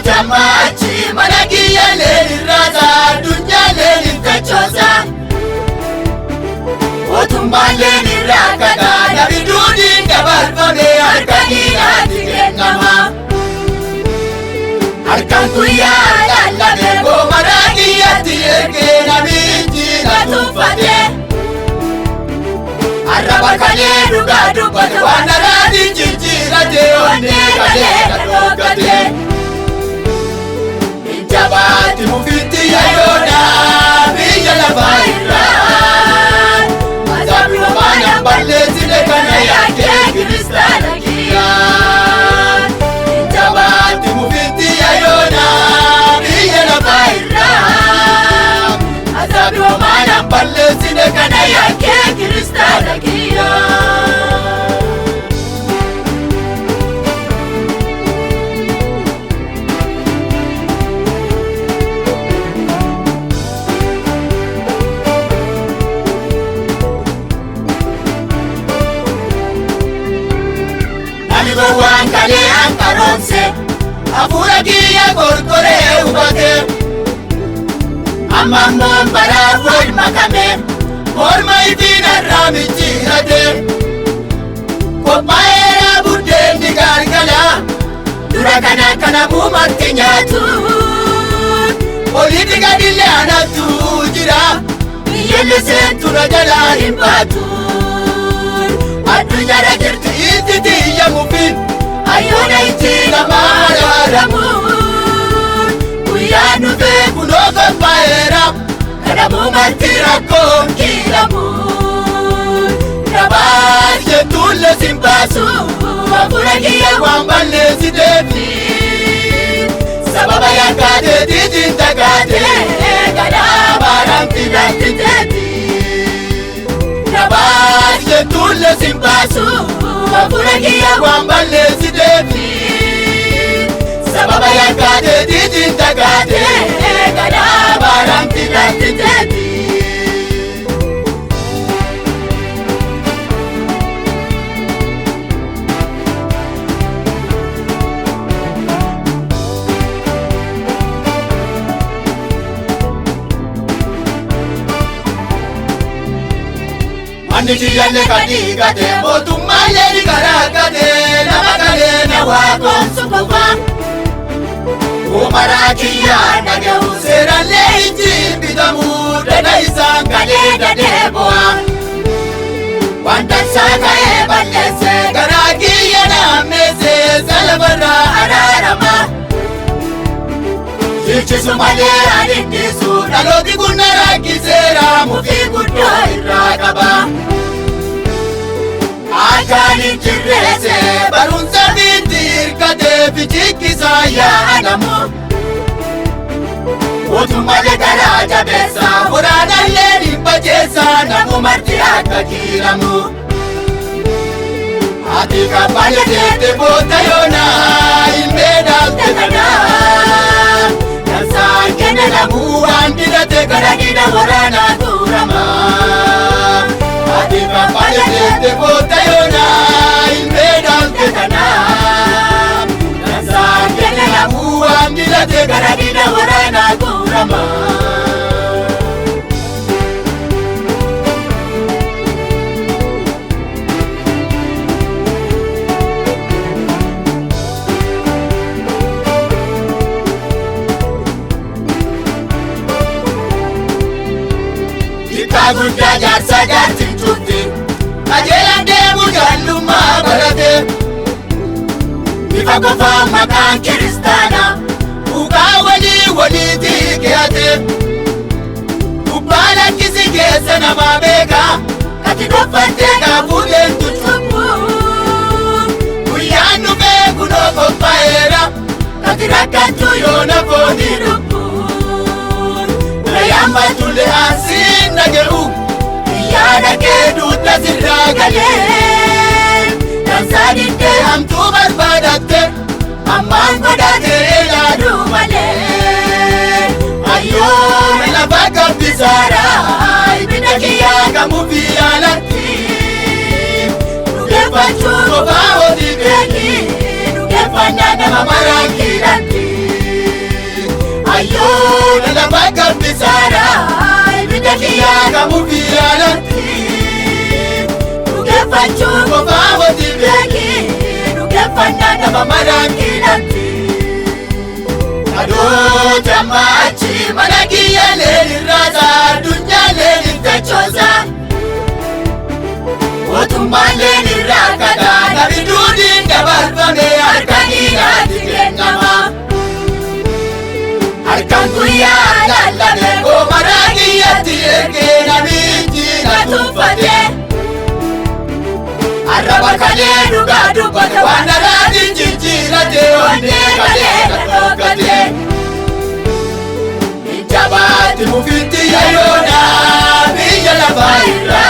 Jamachi managiya leni raza dunya leni kachosa Otumba leni rakada nabidudi ngabarfame arkani atikengama Arkan kuya lallane go managiya tiyeke nabiji natufate Arraba kale duga dubate wanaradi chichirate onde kale katokate Jabati mufiti ya Yona biya la Bahran Azabi wa mana baleti lekana yake Kristana kian Jabati mufiti ya Yona biya la Bahran Azabi wa mana baleti lekana yake Kristana kian Wankale ankaronse Afura kiya korkore ubake Amambo mbara wal makame Orma ibina rami chirate Kopaera budde nigargala Durakana kana mumatti nyatu Politika dille anatu jira Biyelle sentura jala himbatu Adunya rajirti ititi ya mufin Ayona itina maramun Uyanu be kunogo paera Kadamu matira kongilamun Nabaje tulle simpasu Mafuragi ya wambale sidefi Sababa ya kade dijinta kade Kadabaram tilanti teti Nabaje tulle simpasu Mafuragi ya wambale sidefi Sababa ya kade dijinta kade Kadabaram tilanti teti Aniji yalle kadi kade motumma yeli karakade namakade na wakon sukufa Umarakiya nage usera leiti bidamu dana isangale dadeboa Wanda saka ebalese karakiya na meze salabara ararama Chichisu male anindisu naloti kunara kisera mufigudo irakaba Akani jirese barunsa bitir kade fichikisa ya adamu Otumale daraja besa urana leni bajesa namu marti akakiramu Atika pale dete bota yona ilmeda tekana Kene la muandira te karagina warana turama Adiba pale te botayona ilmeda tekana Nasa kene la muandira te karagina warana turama Gudda jaarsa jaartin turte Qajeelaan deemu jaallummaa barate Ifa qofaa maqaan kiristaana Dhugaa waliitii keeyate Gubbaa lakkisi keessa namaa beeka Ati dhoffattee kaafuuleen tutubbu Guyyaan nu beekunoo qophaa'eera Ati rakkattu yoona foonii lubbu Nayamba tule asin nageu Iyana kedu tasiragale Dansani te hamtu barbadatte Amman godate eladu male Ayo mela baka bisara Ibina kiya kamufi alati Nugefachu koba odi beki Nugefanya na mamaraki lati Wayo lafa kabisara ibida kiyaga mubiyalati Nugefachu kofa wotibeki Nugefanya nama marangilati Ado jamachi managiya leli raza dunya leli tachoza Otumba leli rakada nabidudi ngabalvame arkani atikengama Arkan kuya lalane o maragiya tiyeke nabiji natufate Araba kale duga dubate wanaradi jinjirate onde kale katokate Jabati mufiti ya yona biya la baira